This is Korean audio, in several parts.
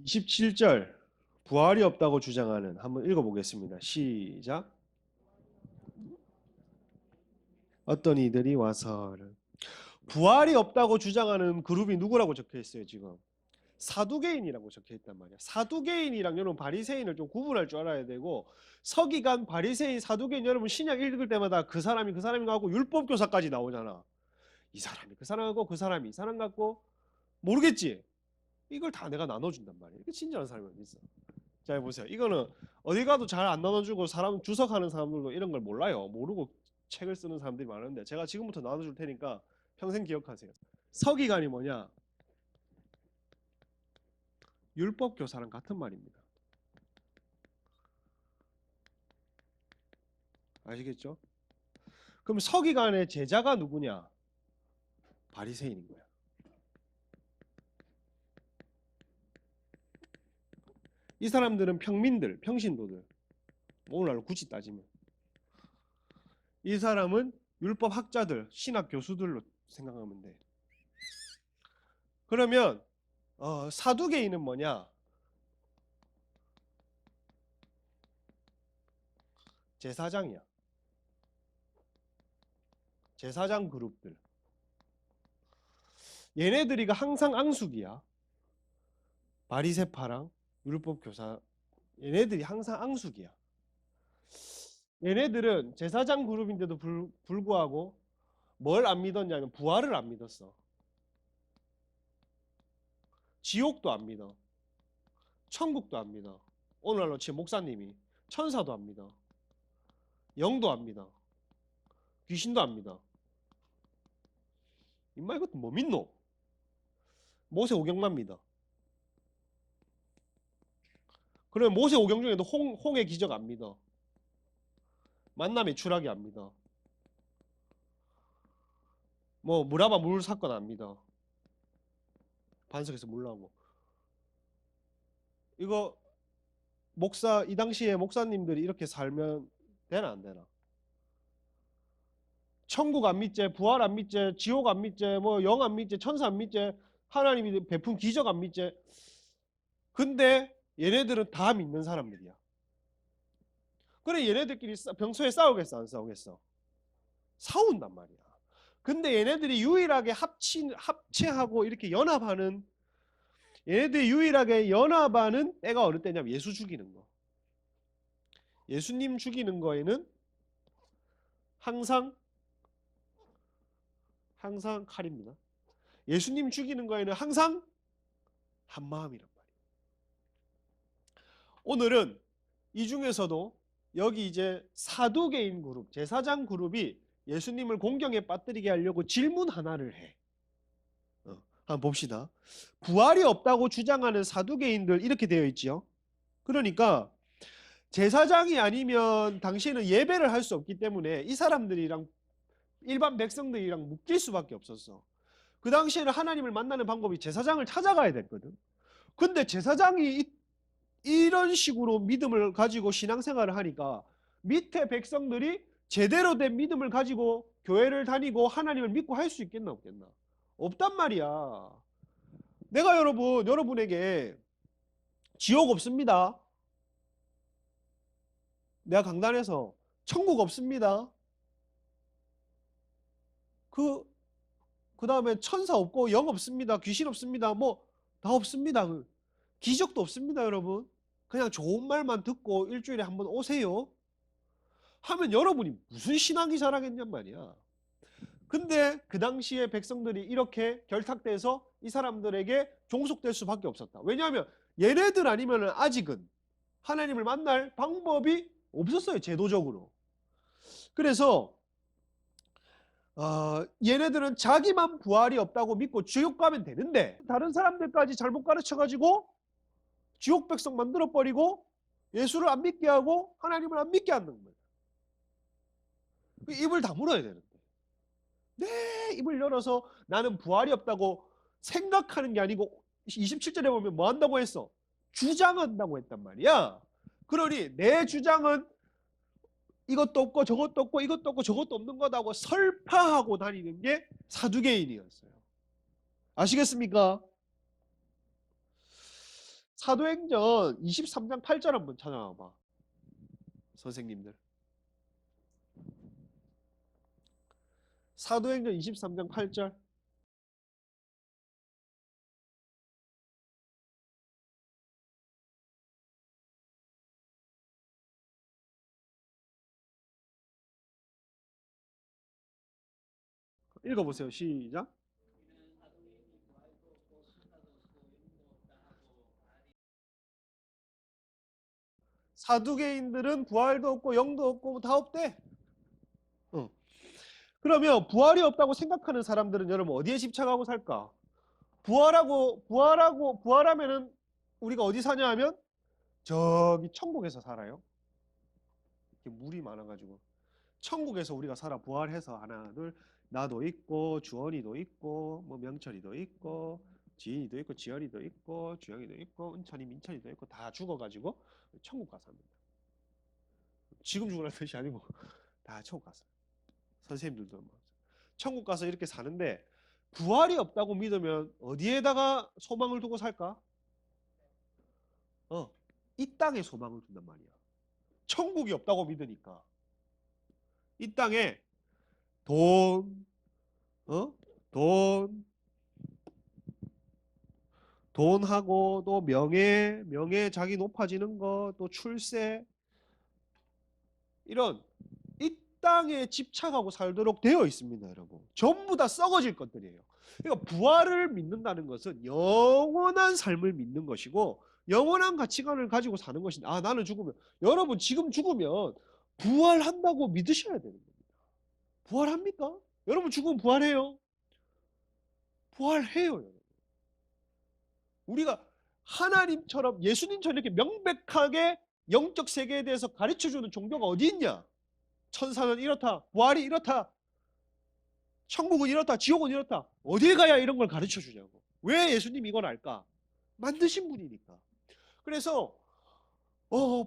27절 부활이 없다고 주장하는 한번 읽어보겠습니다. 시작. 어떤 이들이 와서 부활이 없다고 주장하는 그룹이 누구라고 적혀 있어요 지금? 사두개인이라고 적혀 있단 말이야. 사두개인이랑 여러분 바리새인을 좀 구분할 줄 알아야 되고 서기관, 바리새인, 사두개인 여러분 신약 읽을 때마다 그 사람이 그 사람이 하고 율법 교사까지 나오잖아. 이 사람이 그 사람하고 그 사람이 이 사람 같고 모르겠지. 이걸 다 내가 나눠준단 말이야. 이게 친절한 사람이 어디 있어? 자 보세요. 이거는 어디 가도 잘 안 나눠주고 사람 주석하는 사람들도 이런 걸 몰라요. 모르고 책을 쓰는 사람들이 많은데 제가 지금부터 나눠줄 테니까 평생 기억하세요. 서기관이 뭐냐? 율법 교사랑 같은 말입니다. 아시겠죠? 그럼 서기관의 제자가 누구냐? 바리새인인 거야. 이 사람들은 평민들, 평신도들. 오늘날로 굳이 따지면 이 사람은 율법 학자들, 신학 교수들로 생각하면 돼. 그러면 사두개인은 뭐냐? 제사장이야. 제사장 그룹들. 얘네들이가 항상 앙숙이야. 바리새파랑 율법 교사 얘네들이 항상 앙숙이야. 얘네들은 제사장 그룹인데도 불구하고 뭘 안 믿었냐면 부활을 안 믿었어. 지옥도 안 믿어. 천국도 안 믿어. 오늘날로 제 목사님이 천사도 안 믿어. 영도 안 믿어. 귀신도 안 믿어. 임마 이것도 뭐 믿노? 모세 오경만 믿어. 그러면 모세 오경 중에도 홍의 기적 안 믿어. 만남의 추락이 안 믿어. 뭐 무라바 물 사건 안 믿어. 반석에서 물 나오고. 이거 목사 이 당시에 목사님들이 이렇게 살면 되나 안 되나? 천국 안 믿제, 부활 안 믿제, 지옥 안 믿제, 뭐 영 안 믿제, 천사 안 믿제, 하나님이 베푼 기적 안 믿제. 근데 얘네들은 다 믿는 사람들이야. 그래 얘네들끼리 평소에 싸우겠어 안 싸우겠어? 싸운단 말이야. 근데 얘네들이 유일하게 합체하고 이렇게 연합하는 얘네들이 유일하게 연합하는 때가 어느 때냐면 예수 죽이는 거. 예수님 죽이는 거에는 항상 칼입니다. 예수님 죽이는 거에는 항상 한 마음이란 말이에요. 오늘은 이 중에서도 여기 이제 사두개인 그룹, 제사장 그룹이 예수님을 공경에 빠뜨리게 하려고 질문 하나를 해. 한번 봅시다. 부활이 없다고 주장하는 사두개인들 이렇게 되어 있지요. 그러니까 제사장이 아니면 당신은 예배를 할 수 없기 때문에 이 사람들이랑 일반 백성들이랑 묶일 수밖에 없었어. 그 당시에는 하나님을 만나는 방법이 제사장을 찾아가야 됐거든. 근데 제사장이 이런 식으로 믿음을 가지고 신앙생활을 하니까 밑에 백성들이 제대로 된 믿음을 가지고 교회를 다니고 하나님을 믿고 할 수 있겠나 없겠나? 없단 말이야. 내가 여러분에게 지옥 없습니다. 내가 강단에서 천국 없습니다. 그 다음에 천사 없고 영 없습니다. 귀신 없습니다. 뭐 다 없습니다. 기적도 없습니다, 여러분. 그냥 좋은 말만 듣고 일주일에 한번 오세요. 하면 여러분이 무슨 신앙이 자라겠냔 말이야. 근데 그 당시에 백성들이 이렇게 결탁돼서 이 사람들에게 종속될 수밖에 없었다. 왜냐하면 얘네들 아니면 아직은 하나님을 만날 방법이 없었어요, 제도적으로. 그래서 얘네들은 자기만 부활이 없다고 믿고 지옥 가면 되는데 다른 사람들까지 잘못 가르쳐가지고 지옥 백성 만들어버리고 예수를 안 믿게 하고 하나님을 안 믿게 하는 거예요. 입을 다물어야 되는데 내 입을 열어서 나는 부활이 없다고 생각하는 게 아니고 27절에 보면 뭐 한다고 했어? 주장한다고 했단 말이야. 그러니 내 주장은 이것도 없고 저것도 없고 이것도 없고 저것도 없는 거다고 설파하고 다니는 게 사두개인이었어요. 아시겠습니까? 사도행전 23장 8절 한번 찾아봐. 선생님들. 사도행전 23장 8절. 읽어보세요. 시작. 사두개인들은 부활도 없고 영도 없고 다 없대. 어. 그러면 부활이 없다고 생각하는 사람들은 여러분 어디에 집착하고 살까? 부활하면은 우리가 어디 사냐 하면 저기 천국에서 살아요. 이렇게 물이 많아가지고. 천국에서 우리가 살아. 부활해서 하나 둘 나도 있고 주원이도 있고 뭐 명철이도 있고 지인이도 있고 지열이도 있고 주영이도 있고 은찬이 민찬이도 있고 다 죽어가지고 천국 가서 삽니다. 지금 죽으라는 뜻이 아니고 다 천국 가서. 선생님들도 뭐 천국 가서 이렇게 사는데 부활이 없다고 믿으면 어디에다가 소망을 두고 살까? 이 땅에 소망을 둔단 말이야. 천국이 없다고 믿으니까 이 땅에 돈, 어? 돈, 돈하고 또 명예 자기 높아지는 거, 또 출세 이런 이 땅에 집착하고 살도록 되어 있습니다, 여러분. 전부 다 썩어질 것들이에요. 그러니까 부활을 믿는다는 것은 영원한 삶을 믿는 것이고 영원한 가치관을 가지고 사는 것인데 나는 죽으면 여러분 지금 죽으면 부활한다고 믿으셔야 되는 겁니다. 부활합니까? 여러분 죽으면 부활해요? 부활해요, 여러분. 우리가 하나님처럼 예수님처럼 이렇게 명백하게 영적 세계에 대해서 가르쳐주는 종교가 어디 있냐? 천사는 이렇다, 부활이 이렇다, 천국은 이렇다, 지옥은 이렇다. 어디에 가야 이런 걸 가르쳐 주냐고. 왜 예수님이 이걸 알까? 만드신 분이니까. 그래서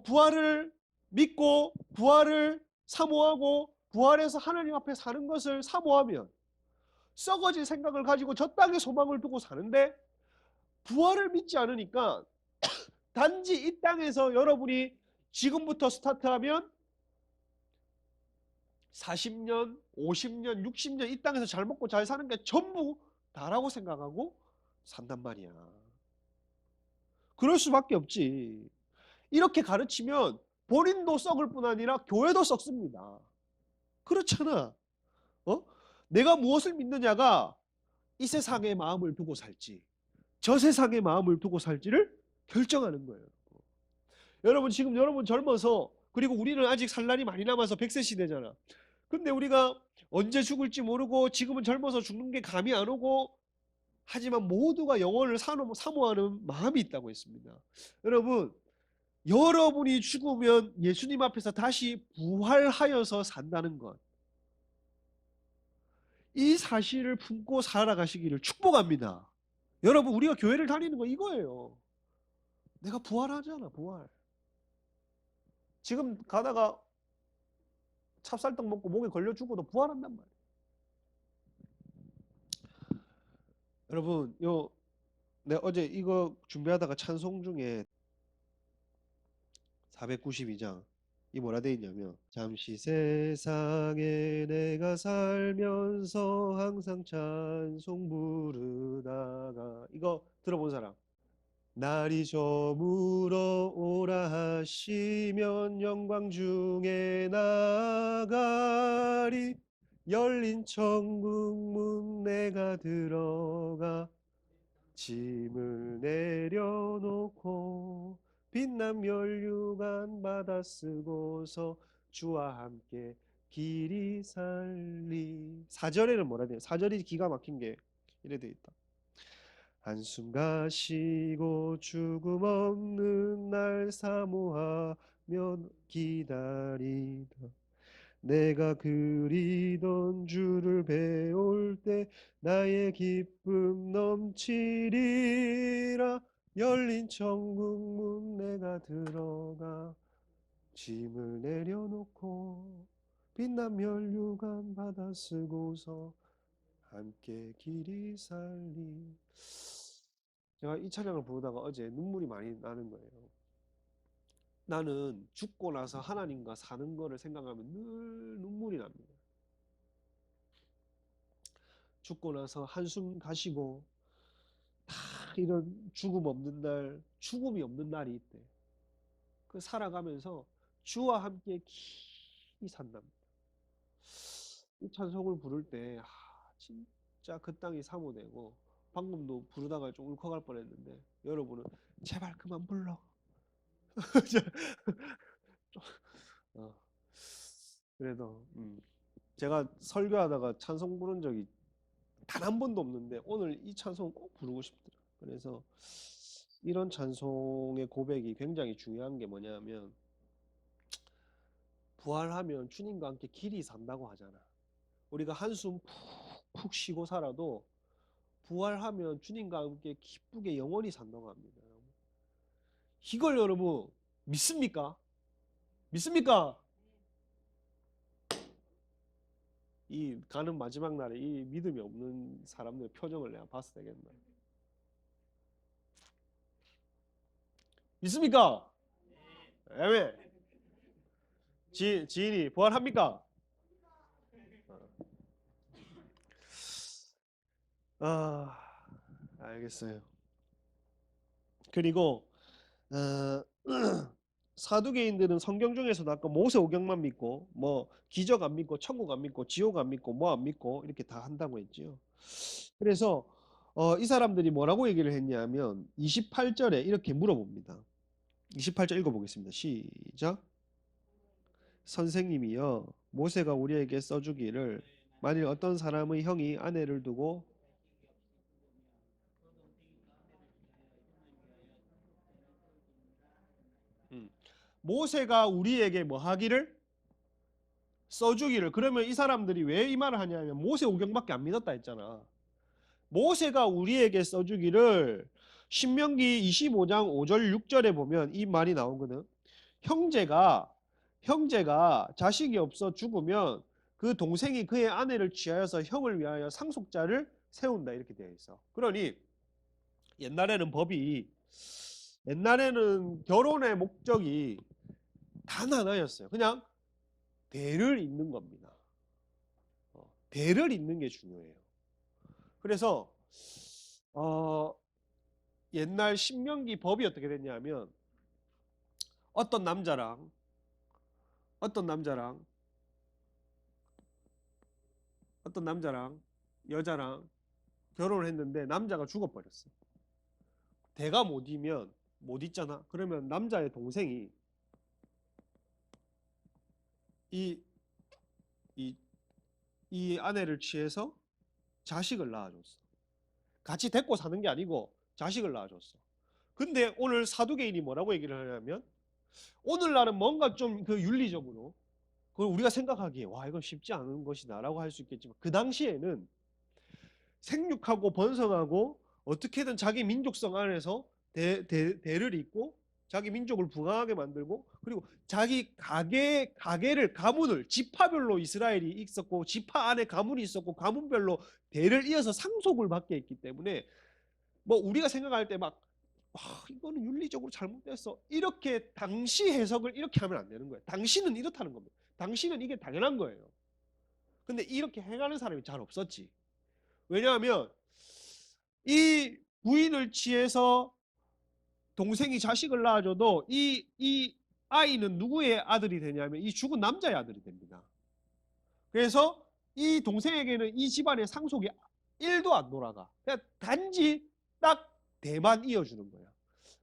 부활을 믿고 부활을 사모하고 부활해서 하나님 앞에 사는 것을 사모하면 썩어질 생각을 가지고 저 땅에 소망을 두고 사는데 부활을 믿지 않으니까 단지 이 땅에서 여러분이 지금부터 스타트하면 40년, 50년, 60년 이 땅에서 잘 먹고 잘 사는 게 전부 다라고 생각하고 산단 말이야. 그럴 수밖에 없지. 이렇게 가르치면 본인도 썩을 뿐 아니라 교회도 썩습니다. 그렇잖아. 어? 내가 무엇을 믿느냐가 이 세상의 마음을 두고 살지, 저 세상의 마음을 두고 살지를 결정하는 거예요. 여러분 지금 여러분 젊어서 그리고 우리는 아직 살 날이 많이 남아서 100세 시대잖아. 근데 우리가 언제 죽을지 모르고 지금은 젊어서 죽는 게 감이 안 오고 하지만 모두가 영혼을 사모하는 마음이 있다고 했습니다. 여러분, 여러분이 죽으면 예수님 앞에서 다시 부활하여서 산다는 것, 이 사실을 품고 살아가시기를 축복합니다. 여러분, 우리가 교회를 다니는 거 이거예요. 내가 부활하잖아, 부활. 지금 가다가 찹쌀떡 먹고 목에 걸려 죽어도 부활한단 말이에요. 여러분, 내가 어제 이거 준비하다가 찬송 중에 492장 이 뭐라 돼 있냐면 잠시 세상에 내가 살면서 항상 찬송 부르다가 이거 들어본 사람? 날이 저물어 오라 하시면 영광 중에 나가리 열린 천국 문 내가 들어가 짐을 내려놓고 빛난 면류관 받아 쓰고서 주와 함께 길이 살리. 4절에는 뭐라 돼요? 4절이 기가 막힌 게 이래 돼 있다. 한숨 가시고 죽음 없는 날 사모하며 기다리다 내가 그리던 주를 배울 때 나의 기쁨 넘치리라 열린 천국 문 내가 들어가 짐을 내려놓고 빛난 면류관 받아 쓰고서 함께 길이 살리. 제가 이 찬양을 부르다가 어제 눈물이 많이 나는 거예요. 나는 죽고 나서 하나님과 사는 거를 생각하면 늘 눈물이 납니다. 죽고 나서 한숨 가시고 다 이런 죽음 없는 날, 죽음이 없는 날이 있대. 그 살아가면서 주와 함께 깊이 산답니다. 이 찬송을 부를 때 진짜 그 땅이 사모되고, 방금도 부르다가 좀 울컥할 뻔했는데 여러분은 제발 그만 불러. 어, 그래도 제가 설교하다가 찬송 부른 적이 단 한 번도 없는데 오늘 이 찬송 꼭 부르고 싶더라. 그래서 이런 찬송의 고백이 굉장히 중요한 게 뭐냐면, 부활하면 주님과 함께 길이 산다고 하잖아. 우리가 한숨 푹푹 쉬고 살아도 부활하면 주님과 함께 기쁘게 영원히 산다고 합니다. 이걸 여러분 믿습니까? 믿습니까? 이 가는 마지막 날에 이 믿음이 없는 사람들의 표정을 내가 봤어야 되겠나? 믿습니까? 왜? 지인이 부활합니까? 아, 알겠어요. 그리고 어, 사두개인들은 성경 중에서도 아까 모세오경만 믿고 뭐 기적 안 믿고 천국 안 믿고 지옥 안 믿고 뭐 안 믿고 이렇게 다 한다고 했지요. 그래서 이 사람들이 뭐라고 얘기를 했냐면 28절에 이렇게 물어봅니다. 28절 읽어보겠습니다. 시작. 선생님이여, 모세가 우리에게 써주기를 만일 어떤 사람의 형이 아내를 두고 모세가 우리에게 뭐 하기를 써주기를. 그러면 이 사람들이 왜 이 말을 하냐면 모세 오경밖에 안 믿었다 했잖아. 모세가 우리에게 써주기를 신명기 25장 5절 6절에 보면 이 말이 나오거든. 형제가 자식이 없어 죽으면 그 동생이 그의 아내를 취하여서 형을 위하여 상속자를 세운다 이렇게 되어 있어. 그러니 옛날에는 법이, 옛날에는 결혼의 목적이 단 하나였어요. 그냥 대를 잇는 겁니다. 대를 잇는 게 중요해요. 그래서 옛날 신명기 법이 어떻게 됐냐면 어떤 남자랑 어떤 남자랑 어떤 남자랑 여자랑 결혼을 했는데 남자가 죽어버렸어. 대가 못 이면 못 있잖아. 그러면 남자의 동생이 이, 이, 이 아내를 취해서 자식을 낳아줬어. 같이 데리고 사는 게 아니고 자식을 낳아줬어. 근데 오늘 사두개인이 뭐라고 얘기를 하냐면 오늘날은 뭔가 좀 그 윤리적으로 그걸 우리가 생각하기에 와 이건 쉽지 않은 것이다라고 할 수 있겠지만 그 당시에는 생육하고 번성하고 어떻게든 자기 민족성 안에서 대를 잇고 자기 민족을 부강하게 만들고 그리고 자기 가게를 가문을 지파별로 이스라엘이 있었고 지파 안에 가문이 있었고 가문별로 대를 이어서 상속을 받게 했기 때문에 뭐 우리가 생각할 때 막 이거는 윤리적으로 잘못됐어 이렇게 당시 해석을 이렇게 하면 안 되는 거예요. 당시는 이렇다는 겁니다. 당시는 이게 당연한 거예요. 근데 이렇게 해가는 사람이 잘 없었지. 왜냐하면 이 부인을 취해서 동생이 자식을 낳아줘도 이 아이는 누구의 아들이 되냐면 이 죽은 남자의 아들이 됩니다. 그래서 이 동생에게는 이 집안의 상속이 1도 안 돌아가. 그냥 단지 딱 대만 이어주는 거야.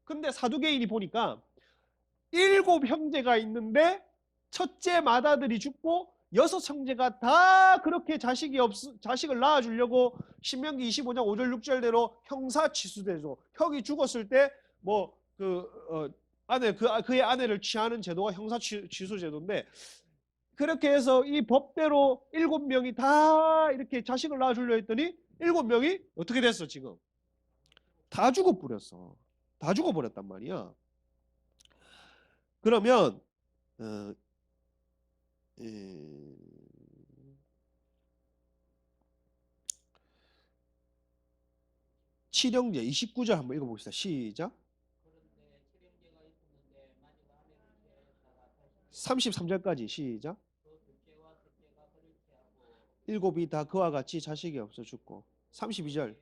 근데 사두개인이 보니까 7형제가 있는데 첫째 맏아들이 죽고 6형제가 다 그렇게 자식을 낳아주려고 신명기 25장 5절 6절대로 형사 취수되죠. 형이 죽었을 때 뭐 그의 아내를 취하는 제도가 형사 취수 제도인데 그렇게 해서 이 법대로 7명이 다 이렇게 자식을 낳아주려 했더니 7명이 어떻게 됐어 지금? 다 죽어버렸어. 다 죽어버렸단 말이야. 그러면 어, 칠형제 29절 한번 읽어보겠습니다. 시작. 33절까지 시작. 일곱이 다 그와 같이 자식이 없어 죽고. 32절.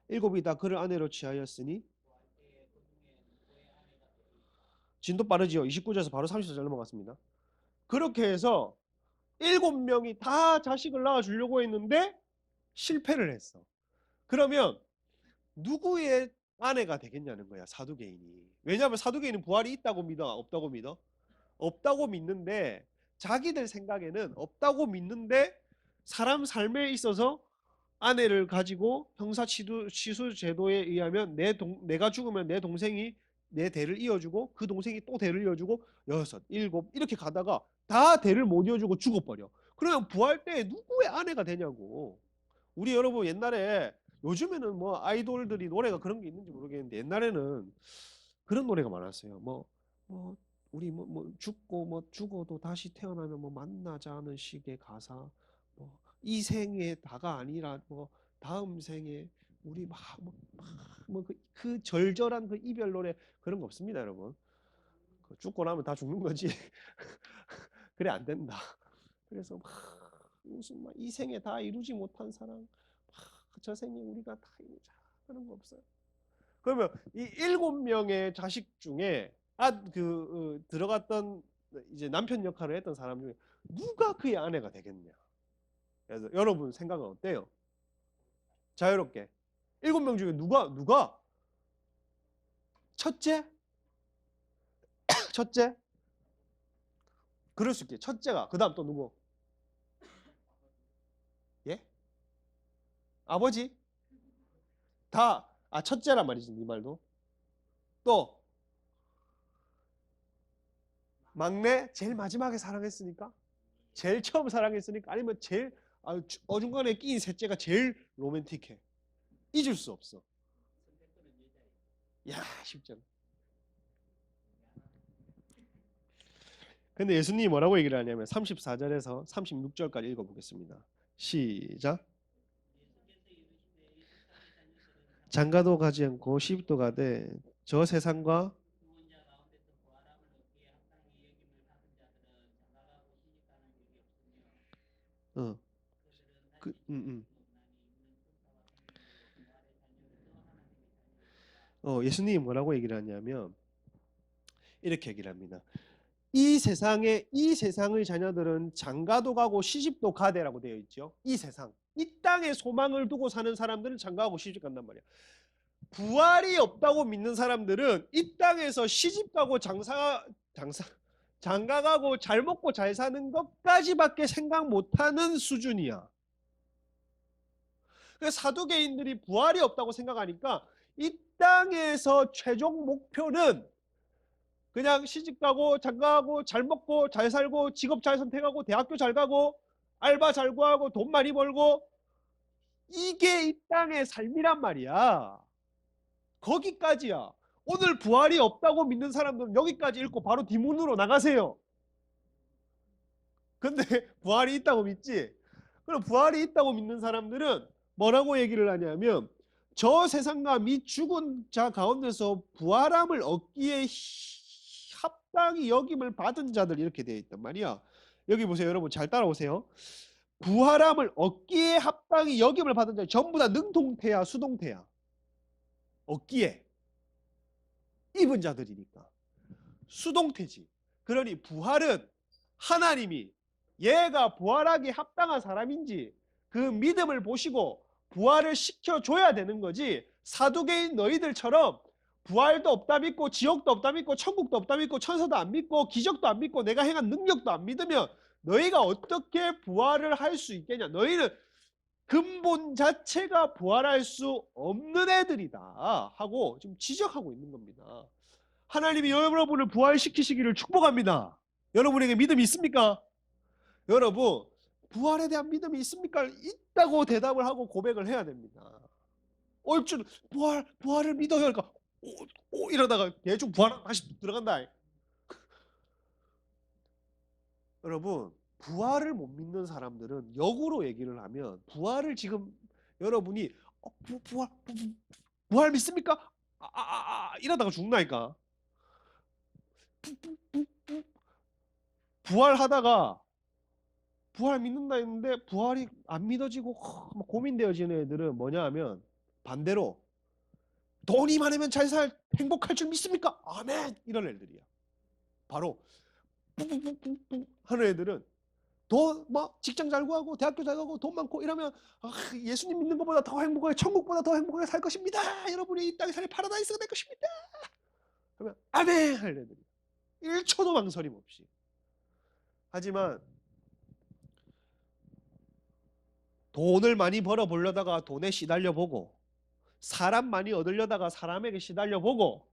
일곱이 다 그를 아내로 취하였으니. 진도 빠르지요. 29절에서 바로 30절 넘어갔습니다. 그렇게 해서 7명이 다 자식을 낳아주려고 했는데 실패를 했어. 그러면 누구의 아내가 되겠냐는 거야, 사두개인이. 왜냐하면 사두개인은 부활이 있다고 믿어, 없다고 믿어? 없다고 믿는데, 자기들 생각에는 없다고 믿는데 사람 삶에 있어서 아내를 가지고 형사치수 제도에 의하면 내가 죽으면 내 동생이 내 대를 이어주고 그 동생이 또 대를 이어주고 여섯, 일곱 이렇게 가다가 다 대를 못 이어주고 죽어버려. 그러면 부활 때 누구의 아내가 되냐고. 우리 여러분 옛날에, 요즘에는 뭐 아이돌들이 노래가 그런 게 있는지 모르겠는데 옛날에는 그런 노래가 많았어요. 뭐 우리 죽고 뭐 죽어도 다시 태어나면 뭐 만나자는 식의 가사. 뭐 이 생에 다가 아니라 뭐 다음 생에 우리 그 절절한 그 이별 노래 그런 거 없습니다, 여러분. 죽고 나면 다 죽는 거지. 그래 안 된다. 그래서 무슨 이 생에 다 이루지 못한 사랑, 저 생에 우리가 다 이루자 그런 거 없어요. 그러면 이 7명의 자식 중에 들어갔던 이제 남편 역할을 했던 사람 중에 누가 그의 아내가 되겠냐? 그래서 여러분 생각은 어때요? 자유롭게 7명 중에 누가 첫째? 첫째? 그럴 수 있게 첫째가. 그 다음 또 누구? 예? 아버지? 첫째란 말이지, 네 말도. 또 막내? 제일 마지막에 사랑했으니까? 제일 처음 사랑했으니까? 아니면 제일 어중간에 끼인 셋째가 제일 로맨틱해? 잊을 수 없어. 야, 쉽지 않아. 근데 예수님이 뭐라고 얘기를 하냐면 34절에서 36절까지 읽어보겠습니다. 시작. 장가도 가지 않고 시집도 가되 저 세상과 어, 그, 예수님이 뭐라고 얘기를 하냐면 이렇게 얘기를 합니다. 이 세상의 자녀들은 장가도 가고 시집도 가되라고 되어 있죠. 이 세상, 이 땅에 소망을 두고 사는 사람들은 장가가고 시집 간단 말이야. 부활이 없다고 믿는 사람들은 이 땅에서 시집 가고 장가 가고 잘 먹고 잘 사는 것까지밖에 생각 못하는 수준이야. 그래서 사두개인들이 부활이 없다고 생각하니까 이 땅에서 최종 목표는 그냥 시집 가고 장가 가고 잘 먹고 잘 살고 직업 잘 선택하고 대학교 잘 가고 알바 잘 구하고 돈 많이 벌고 이게 이 땅의 삶이란 말이야. 거기까지야. 오늘 부활이 없다고 믿는 사람들은 여기까지 읽고 바로 뒷문으로 나가세요. 근데 부활이 있다고 믿지? 그럼 부활이 있다고 믿는 사람들은 뭐라고 얘기를 하냐면 저 세상과 미 죽은 자 가운데서 부활함을 얻기에 합당히 여김을 받은 자들 이렇게 되어 있단 말이야. 여기 보세요. 여러분 잘 따라오세요. 부활함을 얻기에 합당히 여김을 받은 자 전부 다 능동태야 수동태야. 얻기에 입은 자들이니까 수동태지. 그러니 부활은 하나님이 얘가 부활하기 합당한 사람인지 그 믿음을 보시고 부활을 시켜줘야 되는 거지. 사두개인 너희들처럼 부활도 없다 믿고 지옥도 없다 믿고 천국도 없다 믿고 천사도 안 믿고 기적도 안 믿고 내가 행한 능력도 안 믿으면 너희가 어떻게 부활을 할 수 있겠냐. 너희는 근본 자체가 부활할 수 없는 애들이다 하고 지금 지적하고 있는 겁니다. 하나님이 여러분을 부활시키시기를 축복합니다. 여러분에게 믿음이 있습니까? 여러분 부활에 대한 믿음이 있습니까? 있다고 대답을 하고 고백을 해야 됩니다. 얼추 부활을 믿어요. 그러니까 오 이러다가 대충 부활 다시 들어간다. 여러분 부활을 못 믿는 사람들은 역으로 얘기를 하면 부활을 지금 여러분이 부활 믿습니까? 이러다가 죽나니까. 부활하다가 부활 믿는다 했는데 부활이 안 믿어지고 고민되어지는 애들은 뭐냐 하면 반대로 돈이 많으면 잘 행복할 줄 믿습니까? 아멘! 이런 애들이야. 바로 뿌뿌뿌뿌 하는 애들은 더 막 직장 잘 구하고 대학교 잘 가고 돈 많고 이러면 예수님 믿는 것보다 더 행복하게 천국보다 더 행복하게 살 것입니다. 여러분이 이 땅에 사는 파라다이스가 될 것입니다. 그러면 아멘! 할 애들이 1초도 망설임 없이. 하지만 돈을 많이 벌어 보려다가 돈에 시달려 보고 사람 많이 얻으려다가 사람에게 시달려 보고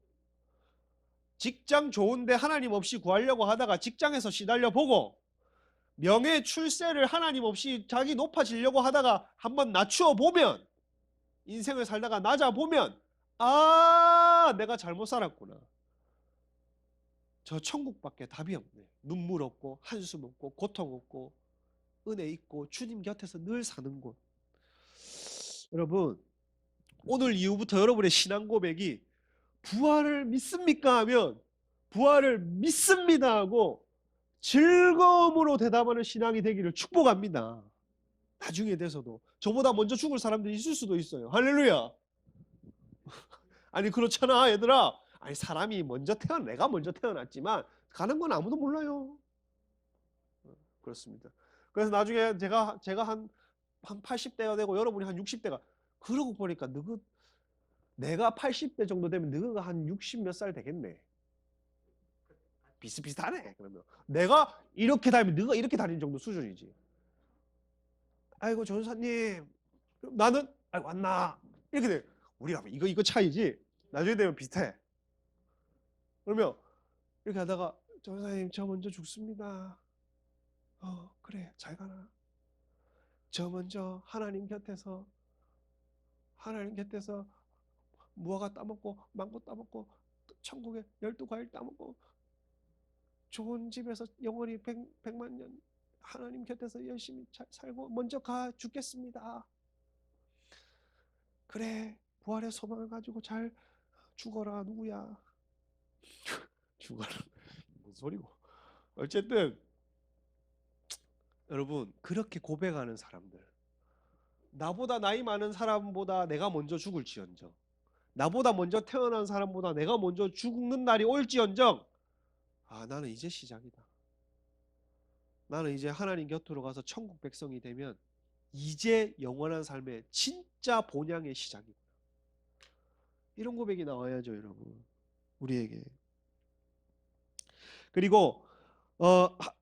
직장 좋은데 하나님 없이 구하려고 하다가 직장에서 시달려 보고 명예 출세를 하나님 없이 자기 높아지려고 하다가 한번 낮추어 보면 인생을 살다가 낮아 보면 내가 잘못 살았구나. 저 천국밖에 답이 없네. 눈물 없고 한숨 없고 고통 없고 은혜 있고 주님 곁에서 늘 사는 곳. 여러분 오늘 이후부터 여러분의 신앙 고백이 부활을 믿습니까? 하면 부활을 믿습니다 하고 즐거움으로 대답하는 신앙이 되기를 축복합니다. 나중에 돼서도 저보다 먼저 죽을 사람들이 있을 수도 있어요. 할렐루야. 아니 그렇잖아 얘들아. 아니 사람이 내가 먼저 태어났지만 가는 건 아무도 몰라요. 그렇습니다. 그래서 나중에 제가 한 80대가 되고 여러분이 한 60대가 그러고 보니까 내가 80대 정도 되면 너가 한 60 몇 살 되겠네. 비슷비슷하네. 그러면 내가 이렇게 다니면 너가 이렇게 다니는 정도 수준이지. 아이고 전사님 나는 왔나 이렇게 돼. 우리가 이거 차이지. 나중에 되면 비슷해. 그러면 이렇게 하다가 전사님 저 먼저 죽습니다. 그래 잘 가라. 저 먼저 하나님 곁에서 무화과 따먹고 망고 따먹고 천국에 12과일 따먹고 좋은 집에서 영원히 100만 년 하나님 곁에서 열심히 잘 살고 먼저 가 죽겠습니다. 그래 부활의 소망을 가지고 잘 죽어라 누구야. 죽어라 뭔 소리고. 어쨌든 여러분 그렇게 고백하는 사람들 나보다 나이 많은 사람보다 내가 먼저 죽을지언정 나보다 먼저 태어난 사람보다 내가 먼저 죽는 날이 올지언정 나는 이제 시작이다. 나는 이제 하나님 곁으로 가서 천국 백성이 되면 이제 영원한 삶의 진짜 본향의 시작이다. 이런 고백이 나와야죠 여러분 우리에게. 그리고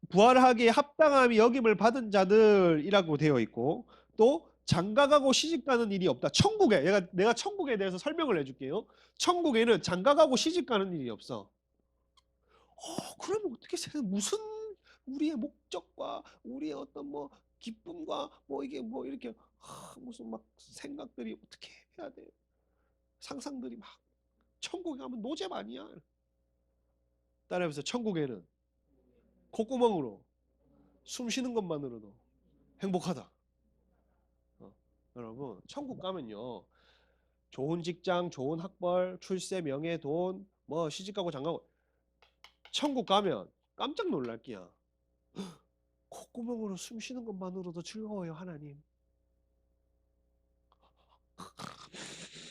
부활하기에 합당함이 여김을 받은 자들이라고 되어 있고 또 장가가고 시집가는 일이 없다. 천국에 내가 천국에 대해서 설명을 해줄게요. 천국에는 장가가고 시집가는 일이 없어. 그러면 어떻게 무슨 우리의 목적과 우리의 어떤 뭐 기쁨과 뭐 이게 뭐 이렇게 무슨 막 생각들이 어떻게 해야 돼? 상상들이 막 천국에 가면 노잼 아니야? 따라해보세요. 천국에는 콧구멍으로 숨 쉬는 것만으로도 행복하다. 여러분 천국 가면요 좋은 직장, 좋은 학벌, 출세, 명예, 돈, 뭐 시집가고 장가고 천국 가면 깜짝 놀랄 게야. 콧구멍으로 숨 쉬는 것만으로도 즐거워요 하나님.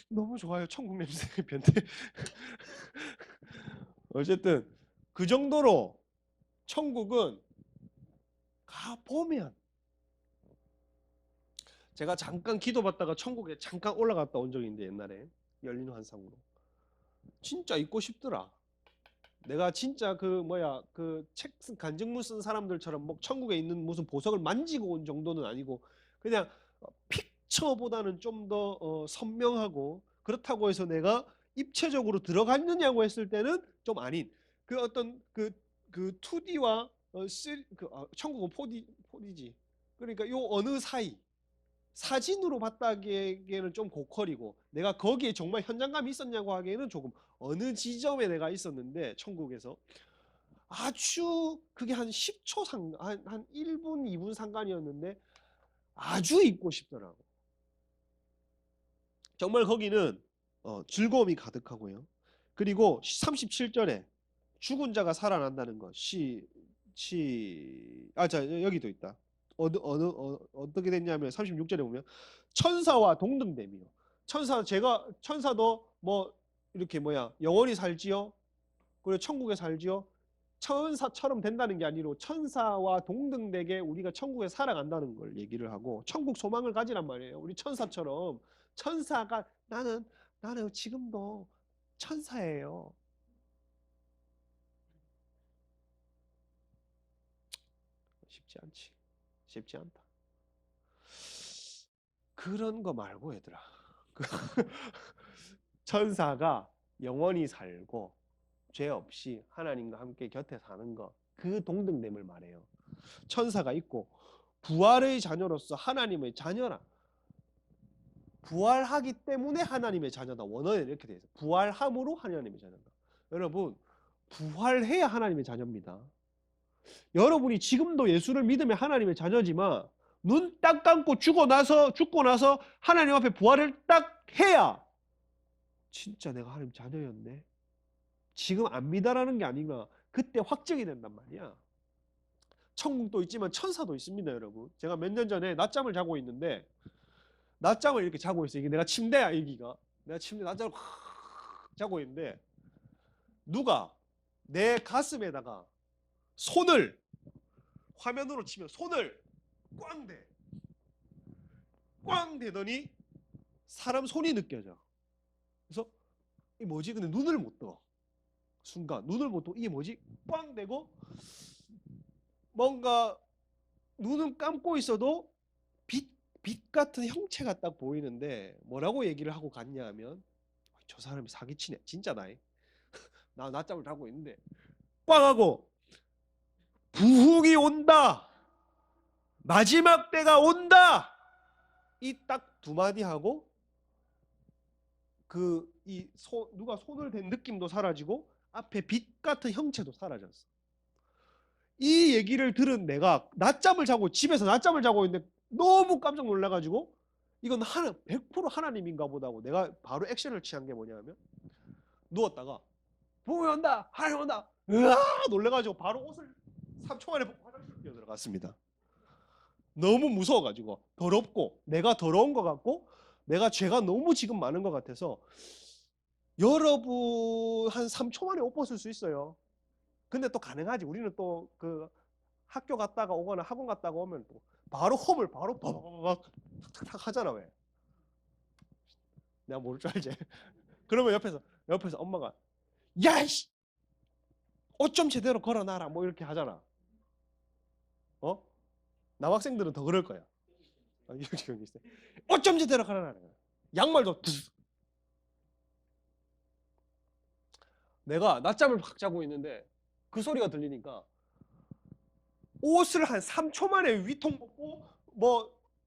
너무 좋아요 천국 냄새 변태. 어쨌든 그 정도로 천국은 가보면 제가 잠깐 기도받다가 천국에 잠깐 올라갔다 온 적이 있는데 옛날에 열린 환상으로 진짜 있고 싶더라. 내가 진짜 그 책 간증문 쓴 사람들처럼 뭐 천국에 있는 무슨 보석을 만지고 온 정도는 아니고 그냥 픽처보다는 좀 더 선명하고 그렇다고 해서 내가 입체적으로 들어갔느냐고 했을 때는 좀 아닌 그 어떤 그 2D와 천국은 4D지. 그러니까 요 어느 사이 사진으로 봤다기에는 좀 고퀄이고 내가 거기에 정말 현장감이 있었냐고 하기에는 조금 어느 지점에 내가 있었는데 천국에서 아주 그게 한 10초 한 1분 2분 상관이었는데 아주 있고 싶더라고. 정말 거기는 즐거움이 가득하고요. 그리고 37절에 죽은 자가 살아난다는 것. 자, 여기도 있다. 어떻게 됐냐면 36절에 보면 천사와 동등됨이요. 천사도 뭐 이렇게 영원히 살지요. 그리고 천국에 살지요. 천사처럼 된다는 게 아니고 천사와 동등되게 우리가 천국에 살아간다는 걸 얘기를 하고 천국 소망을 가지란 말이에요. 우리 천사처럼 천사가 나는 지금도 천사예요. 쉽지 않지. 쉽지 않다. 그런 거 말고 얘들아. 천사가 영원히 살고 죄 없이 하나님과 함께 곁에 사는 거, 그 동등됨을 말해요. 천사가 있고 부활의 자녀로서 하나님의 자녀라. 부활하기 때문에 하나님의 자녀다. 원어에 이렇게 되어 있어요. 부활함으로 하나님의 자녀다. 여러분, 부활해야 하나님의 자녀입니다. 여러분이 지금도 예수를 믿으면 하나님의 자녀지만 눈 딱 감고 죽고 나서 하나님 앞에 부활을 딱 해야 진짜 내가 하나님 자녀였네. 지금 안 믿어라는 게 아니라 그때 확정이 된단 말이야. 천국도 있지만 천사도 있습니다, 여러분. 제가 몇 년 전에 낮잠을 자고 있는데 낮잠을 이렇게 자고 있어요. 이게 내가 침대야, 여기가. 내가 침대 낮잠을 자고 있는데 누가 내 가슴에다가 손을 화면으로 치면 손을 꽝 대. 꽝 대더니 사람 손이 느껴져. 그래서 이게 뭐지? 근데 눈을 못 떠. 순간 눈을 못 떠. 이게 뭐지? 꽝 대고 뭔가 눈은 감고 있어도 빛 같은 형체가 딱 보이는데 뭐라고 얘기를 하고 갔냐 하면 저 사람이 사기치네. 진짜다. 나 낮잠을 자고 있는데 꽝 하고 부흥이 온다. 마지막 때가 온다. 이 딱 두 마디 하고 누가 손을 댄 느낌도 사라지고 앞에 빛 같은 형체도 사라졌어. 이 얘기를 들은 내가 집에서 낮잠을 자고 있는데 너무 깜짝 놀라가지고 이건 100% 하나님인가 보다고 내가 바로 액션을 취한 게 뭐냐면 누웠다가 부흥이 온다, 하나님 온다, 으아 놀래가지고 바로 옷을 3초 만에 벗고 화장실로 뛰어들어갔습니다. 너무 무서워가지고 더럽고 내가 더러운 것 같고 내가 죄가 너무 지금 많은 것 같아서 여러분 한 3초 만에 옷 벗을 수 있어요. 근데 또 가능하지. 우리는 또 그 학교 갔다가 오거나 학원 갔다가 오면 또 바로 홈을 바로 탁탁탁 하잖아. 왜? 내가 모를 줄 알지? 그러면 옆에서 엄마가 야이씨 옷 좀 제대로 걸어놔라 뭐 이렇게 하잖아. 남학생들은 더 그럴 거야. 옷 좀 제대로 걸어놔라. 양말도 내가 낮잠을 팍 자고 있는데 그 소리가 들리니까 옷을 한 3초 만에 위통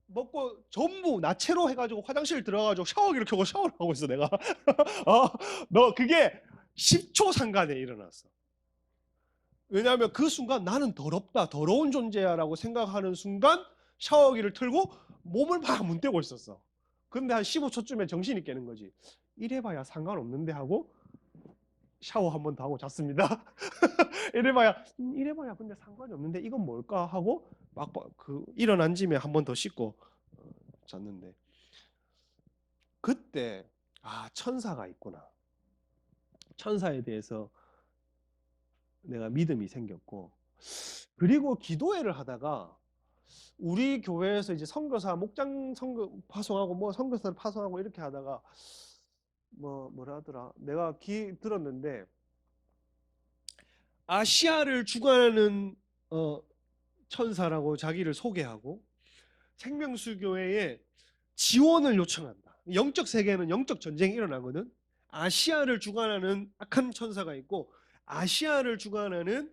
먹고 전부 나체로 해가지고 화장실 들어가가지고 샤워기를 켜고 샤워를 하고 있어 내가. 너 그게 10초 상간에 일어났어. 왜냐하면 그 순간 나는 더럽다, 더러운 존재야라고 생각하는 순간 샤워기를 틀고 몸을 막 문대고 있었어. 근데 한 15초쯤에 정신이 깨는 거지. 이래봐야 상관없는데 하고 샤워 한 번 더 하고 잤습니다. 이래봐야 근데 상관이 없는데 이건 뭘까 하고 막 일어난 짐에 한 번 더 씻고 잤는데 그때 천사가 있구나. 천사에 대해서 내가 믿음이 생겼고 그리고 기도회를 하다가 우리 교회에서 이제 선교사 목장 선교 파송하고 뭐 선교사를 파송하고 이렇게 하다가 뭐라 하더라. 내가 들었는데 아시아를 주관하는 천사라고 자기를 소개하고 생명수교회에 지원을 요청한다. 영적 세계에는 영적 전쟁이 일어나거든. 아시아를 주관하는 악한 천사가 있고 아시아를 주관하는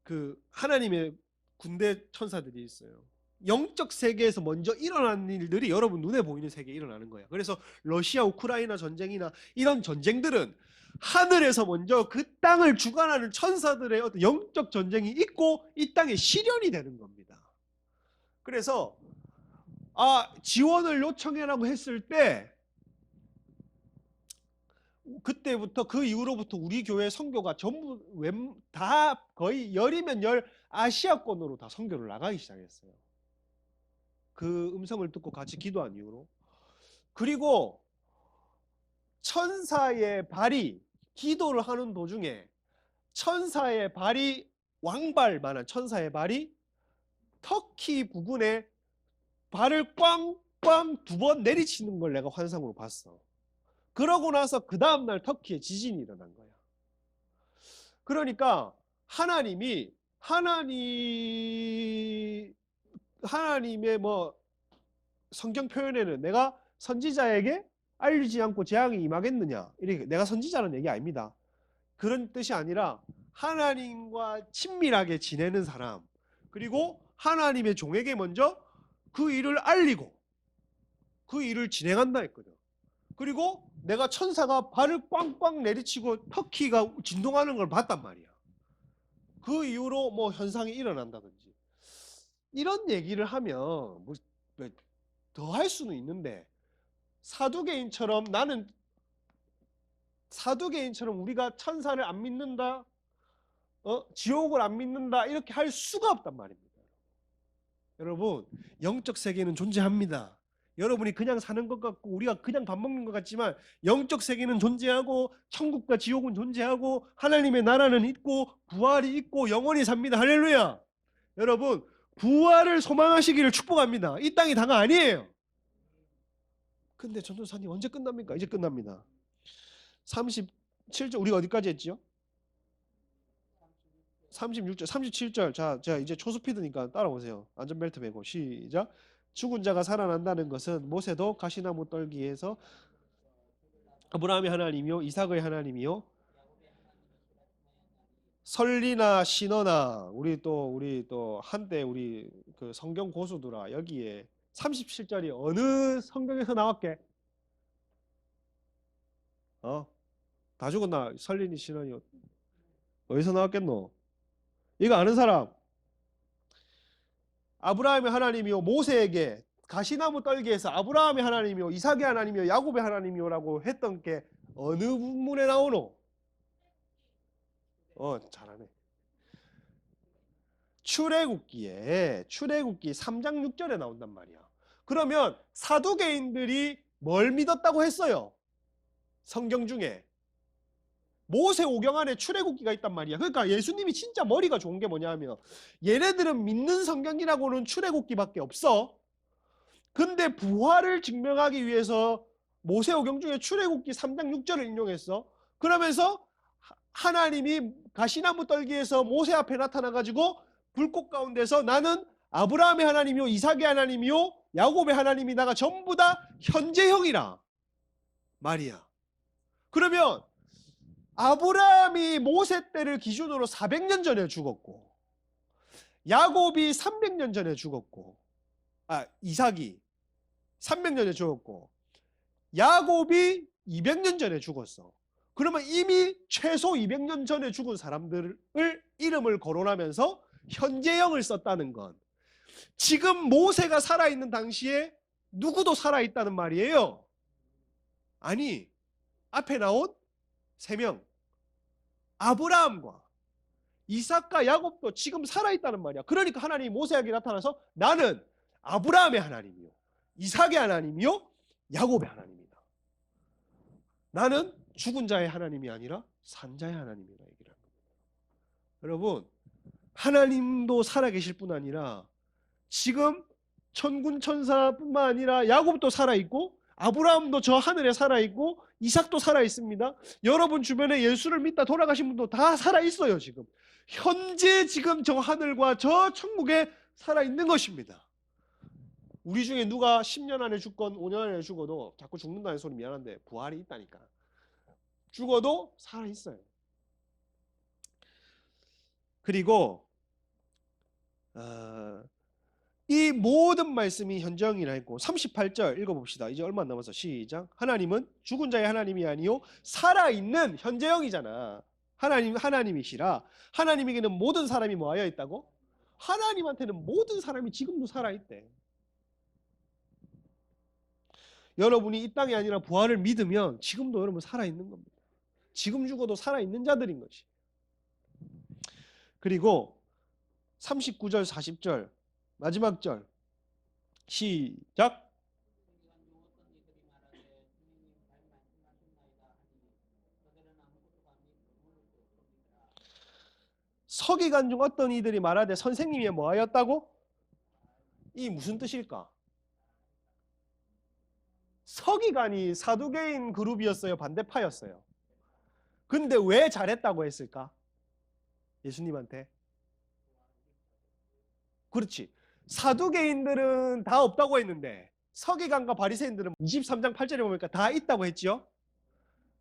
그 하나님의 군대 천사들이 있어요. 영적 세계에서 먼저 일어나는 일들이 여러분 눈에 보이는 세계에 일어나는 거야. 그래서 러시아 우크라이나 전쟁이나 이런 전쟁들은 하늘에서 먼저 그 땅을 주관하는 천사들의 어떤 영적 전쟁이 있고 이 땅에 실현이 되는 겁니다. 그래서 지원을 요청해라고 했을 때 그때부터 그 이후로부터 우리 교회 선교가 전부 다 거의 열이면 열 아시아권으로 다 선교를 나가기 시작했어요. 그 음성을 듣고 같이 기도한 이후로. 그리고 천사의 발이 기도를 하는 도중에 천사의 발이 왕발만한 천사의 발이 터키 부근에 발을 꽝꽝 두 번 내리치는 걸 내가 환상으로 봤어. 그러고 나서 그 다음날 터키에 지진이 일어난 거야. 그러니까 하나님의 뭐 성경 표현에는 내가 선지자에게 알리지 않고 재앙이 임하겠느냐, 이렇게 내가 선지자는 얘기 아닙니다. 그런 뜻이 아니라 하나님과 친밀하게 지내는 사람, 그리고 하나님의 종에게 먼저 그 일을 알리고 그 일을 진행한다 했거든. 그리고 내가 천사가 발을 꽝꽝 내리치고 터키가 진동하는 걸 봤단 말이야. 그 이후로 뭐 현상이 일어난다든지 이런 얘기를 하면 뭐 더 할 수는 있는데, 사두개인처럼 우리가 천사를 안 믿는다, 지옥을 안 믿는다, 이렇게 할 수가 없단 말입니다. 여러분, 영적 세계는 존재합니다. 여러분이 그냥 사는 것 같고 우리가 그냥 밥 먹는 것 같지만 영적 세계는 존재하고 천국과 지옥은 존재하고 하나님의 나라는 있고 부활이 있고 영원히 삽니다. 할렐루야. 여러분, 부활을 소망하시기를 축복합니다. 이 땅이 다가 아니에요. 근데 전도사님 언제 끝납니까? 이제 끝납니다. 37절 우리가 어디까지 했지요? 36절, 37절. 자, 이제 초스피드니까 따라오세요. 안전벨트 매고 시작. 죽은 자가 살아난다는 것은 모세도 가시나무 떨기에서 아브라함의 하나님이요 이삭의 하나님이요 설리나 신어나 우리 또 한때 우리 그 성경 고수들아, 여기에 37절이 어느 성경에서 나왔게? 다 죽었나? 설리니 신어니 어디서 나왔겠노? 이거 아는 사람? 아브라함의 하나님이요 모세에게 가시나무 떨기에서 아브라함의 하나님이요 이삭의 하나님이요 야곱의 하나님이요라고 했던 게 어느 문에 나오노? 잘하네. 출애굽기 3장 6절에 나온단 말이야. 그러면 사두개인들이 뭘 믿었다고 했어요? 성경 중에 모세오경 안에 출애굽기가 있단 말이야. 그러니까 예수님이 진짜 머리가 좋은 게 뭐냐 하면 얘네들은 믿는 성경이라고는 출애굽기밖에 없어. 근데 부활을 증명하기 위해서 모세오경 중에 출애굽기 3장 6절을 인용했어. 그러면서 하나님이 가시나무 떨기에서 모세 앞에 나타나가지고 불꽃 가운데서 나는 아브라함의 하나님이요 이삭의 하나님이요 야곱의 하나님이다가 전부 다 현재형이라 말이야. 그러면 아브라함이 모세 때를 기준으로 400년 전에 죽었고 야곱이 300년 전에 죽었고 이삭이 300년에 죽었고 야곱이 200년 전에 죽었어. 그러면 이미 최소 200년 전에 죽은 사람들을 이름을 거론하면서 현재형을 썼다는 건 지금 모세가 살아있는 당시에 누구도 살아있다는 말이에요. 아니, 앞에 나온 3명 아브라함과 이삭과 야곱도 지금 살아있다는 말이야. 그러니까 하나님이 모세에게 나타나서 나는 아브라함의 하나님이요 이삭의 하나님이요 야곱의 하나님이다. 나는 죽은 자의 하나님이 아니라 산 자의 하나님이라 얘기를 합니다. 여러분, 하나님도 살아계실 뿐 아니라 지금 천군 천사뿐만 아니라 야곱도 살아있고 아브라함도 저 하늘에 살아있고 이삭도 살아있습니다. 여러분 주변에 예수를 믿다 돌아가신 분도 다 살아있어요. 지금 현재 지금 저 하늘과 저 천국에 살아있는 것입니다. 우리 중에 누가 10년 안에 죽건 5년 안에 죽어도 자꾸 죽는다는 소리 미안한데 부활이 있다니까. 죽어도 살아있어요. 그리고 이 모든 말씀이 현정이라 했고 38절 읽어봅시다. 이제 얼마 안 남아서 시작. 하나님은 죽은 자의 하나님이 아니요 살아있는 현재형이잖아. 하나님이시라. 하나님에게는 모든 사람이 뭐하여 있다고? 하나님한테는 모든 사람이 지금도 살아있대. 여러분이 이 땅이 아니라 부활을 믿으면 지금도 여러분 살아있는 겁니다. 지금 죽어도 살아있는 자들인 것이. 그리고 39절 40절 마지막 절 시작. 서기관 중 어떤 이들이 말하되 선생님이 뭐하였다고? 이 무슨 뜻일까? 서기관이 사두개인 그룹이었어요? 반대파였어요? 근데 왜 잘했다고 했을까? 예수님한테. 그렇지. 사두개인들은 다 없다고 했는데 서기관과 바리새인들은 23장 8절에 보니까 다 있다고 했죠.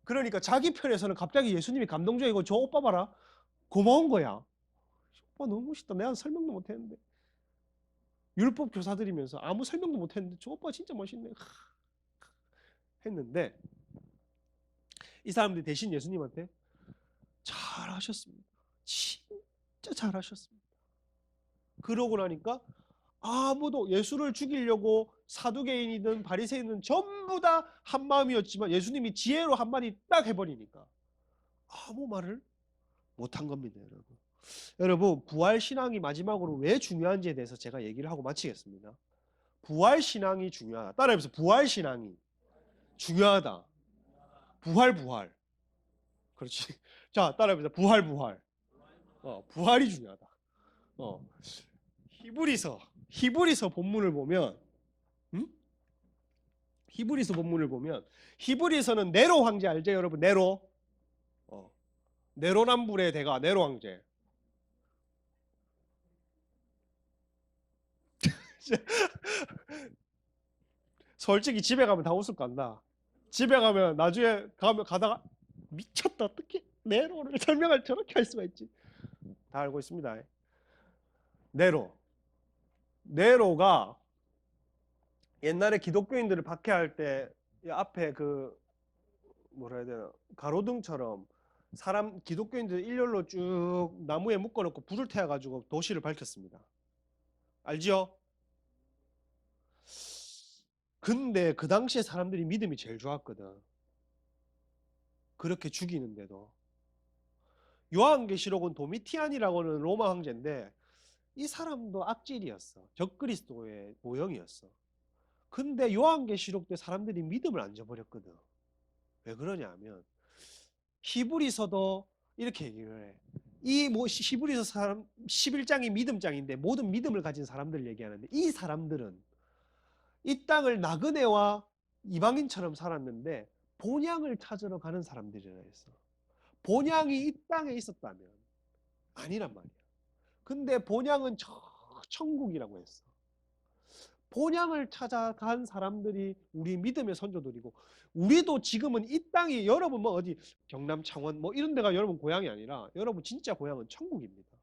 그러니까 자기 편에서는 갑자기 예수님이 감동적이고 저 오빠 봐라. 고마운 거야. 오빠 너무 멋있다. 내가 설명도 못했는데. 율법 교사들이면서 아무 설명도 못했는데 저 오빠 진짜 멋있네. 했는데 이 사람들이 대신 예수님한테 잘하셨습니다. 진짜 잘하셨습니다. 그러고 나니까 아무도 예수를 죽이려고 사두개인이든 바리새인은 전부 다 한마음이었지만 예수님이 지혜로 한마디 딱 해버리니까 아무 말을 못한 겁니다. 여러분 부활신앙이 마지막으로 왜 중요한지에 대해서 제가 얘기를 하고 마치겠습니다. 부활신앙이 중요하다. 따라해보세요. 부활신앙이 중요하다. 부활. 그렇지. 자, 따라해보세요. 부활. 부활이 중요하다. 히브리서 본문을 보면, 히브리서 본문을 보면, 히브리서는 네로 황제 알죠, 여러분? 네로. 네로남불의 대가 네로 황제. 솔직히 집에 가면 다 웃을 건다. 집에 가면 나중에 가다가 미쳤다. 어떻게 네로를 설명할 저렇게 할 수가 있지? 다 알고 있습니다. 네로가 옛날에 기독교인들을 박해할 때 앞에 그 뭐라 해야 되나 가로등처럼 사람 기독교인들 일렬로 쭉 나무에 묶어놓고 불을 태워가지고 도시를 밝혔습니다. 알지요? 근데 그 당시에 사람들이 믿음이 제일 좋았거든. 그렇게 죽이는데도. 요한계시록은 도미티안이라고는 로마 황제인데 이 사람도 악질이었어. 적그리스도의 모형이었어. 근데 요한계시록 때 사람들이 믿음을 안 저버렸거든. 왜 그러냐 하면 히브리서도 이렇게 얘기를 해. 이 히브리서 사람 11장이 믿음장인데 모든 믿음을 가진 사람들을 얘기하는데 이 사람들은 이 땅을 나그네와 이방인처럼 살았는데 본향을 찾으러 가는 사람들이라 했어. 본향이 이 땅에 있었다면 아니란 말이야. 근데 본향은 천국이라고 했어. 본향을 찾아간 사람들이 우리 믿음의 선조들이고 우리도 지금은 이 땅이 여러분 뭐 어디 경남 창원 뭐 이런 데가 여러분 고향이 아니라 여러분 진짜 고향은 천국입니다.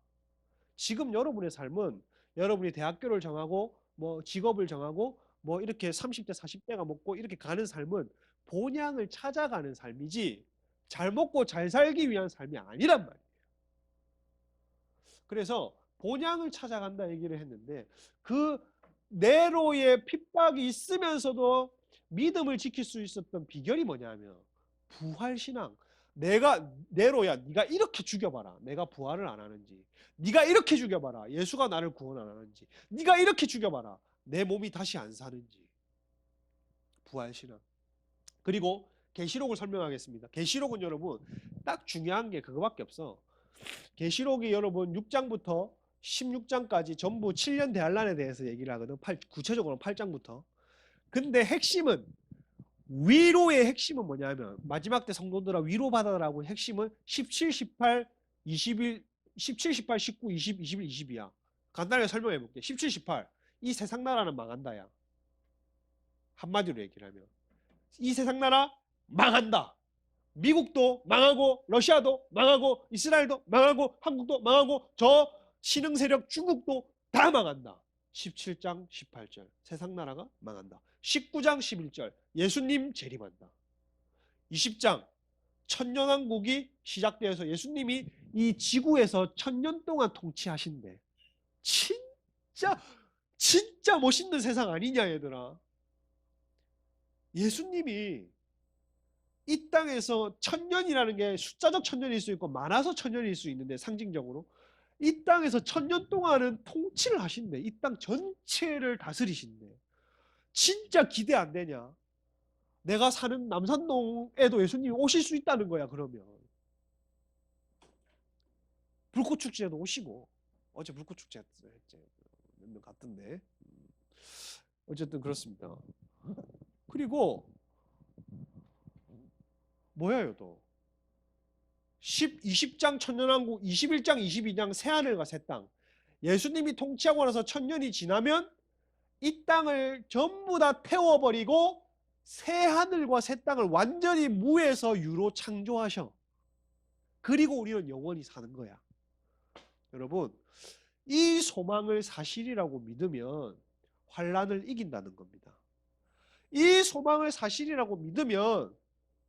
지금 여러분의 삶은 여러분이 대학교를 정하고 뭐 직업을 정하고 뭐 이렇게 30대 40대가 먹고 이렇게 가는 삶은 본향을 찾아가는 삶이지 잘 먹고 잘 살기 위한 삶이 아니란 말이에요. 그래서 본향을 찾아간다 얘기를 했는데 그 네로의 핍박이 있으면서도 믿음을 지킬 수 있었던 비결이 뭐냐면 부활신앙. 내가 네로야 네가 이렇게 죽여봐라. 내가 부활을 안 하는지. 네가 이렇게 죽여봐라. 예수가 나를 구원 안 하는지. 네가 이렇게 죽여봐라. 내 몸이 다시 안 사는지. 부활신앙. 그리고 계시록을 설명하겠습니다. 계시록은 여러분 딱 중요한 게 그거밖에 없어. 계시록이 여러분 6장부터 16장까지 전부 7년 대환란에 대해서 얘기를 하거든. 구체적으로 8장부터. 근데 핵심은 위로의 핵심은 뭐냐면 마지막 때 성도들아 위로받아라고 핵심은 17, 18, 21, 17, 18, 19, 20, 21, 22야. 간단하게 설명해 볼게. 17, 18. 이 세상 나라는 망한다야. 한마디로 얘기를 하면 이 세상 나라 망한다. 미국도 망하고 러시아도 망하고 이스라엘도 망하고 한국도 망하고 저 신흥 세력 중국도 다 망한다. 17장 18절 세상 나라가 망한다. 19장 11절 예수님 재림한다. 20장 천년왕국이 시작되어서 예수님이 이 지구에서 1000년 동안 통치하신대. 진짜 멋있는 세상 아니냐 얘들아. 예수님이 이 땅에서 천년이라는 게 숫자적 천년일 수 있고 많아서 천년일 수 있는데 상징적으로 이 땅에서 천년 동안은 통치를 하신대. 이 땅 전체를 다스리신대. 진짜 기대 안 되냐? 내가 사는 남산동에도 예수님이 오실 수 있다는 거야. 그러면 불꽃 축제도 오시고 어제 불꽃 축제 했지. 몇 명 같던데. 어쨌든 그렇습니다. 그리고 뭐야요 또 20장 천년왕국 21장 22장 새하늘과 새 땅 예수님이 통치하고 나서 천년이 지나면 이 땅을 전부 다 태워버리고 새하늘과 새 땅을 완전히 무에서 유로 창조하셔. 그리고 우리는 영원히 사는 거야. 여러분 이 소망을 사실이라고 믿으면 환란을 이긴다는 겁니다. 이 소망을 사실이라고 믿으면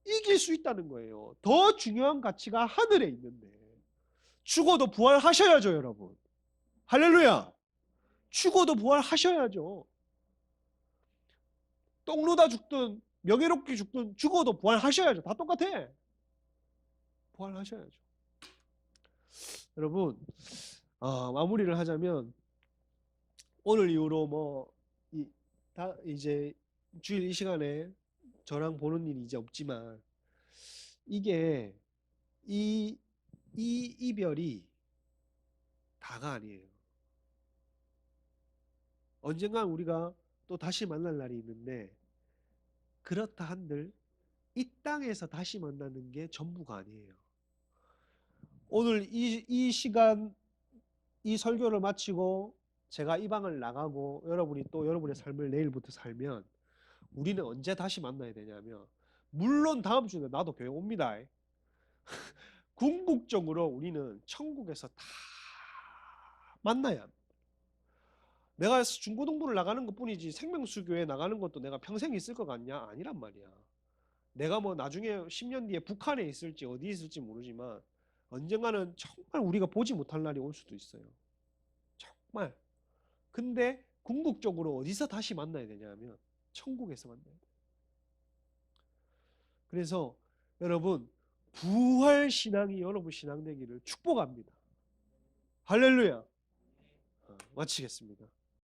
이길 수 있다는 거예요. 더 중요한 가치가 하늘에 있는데 죽어도 부활하셔야죠, 여러분. 할렐루야. 죽어도 부활하셔야죠. 똥 누다 죽든 명예롭게 죽든 죽어도 부활하셔야죠. 다 똑같아. 부활하셔야죠. 여러분 마무리를 하자면 오늘 이후로 이제 주일 이 시간에 저랑 보는 일이 이제 없지만 이게 이 이별이 다가 아니에요. 언젠간 우리가 또 다시 만날 날이 있는데 그렇다 한들 이 땅에서 다시 만나는 게 전부가 아니에요. 오늘 이 시간 이 설교를 마치고 제가 이 방을 나가고 여러분이 또 여러분의 삶을 내일부터 살면 우리는 언제 다시 만나야 되냐면 물론 다음 주에 나도 교회 옵니다. 궁극적으로 우리는 천국에서 다 만나야 합니다. 내가 중고등부를 나가는 것뿐이지 생명수교에 나가는 것도 내가 평생 있을 것 같냐? 아니란 말이야. 내가 뭐 나중에 10년 뒤에 북한에 있을지 어디 있을지 모르지만 언젠가는 정말 우리가 보지 못할 날이 올 수도 있어요. 정말. 근데 궁극적으로 어디서 다시 만나야 되냐면 천국에서 만나야 돼. 그래서 여러분 부활 신앙이 여러분 신앙 되기를 축복합니다. 할렐루야. 마치겠습니다.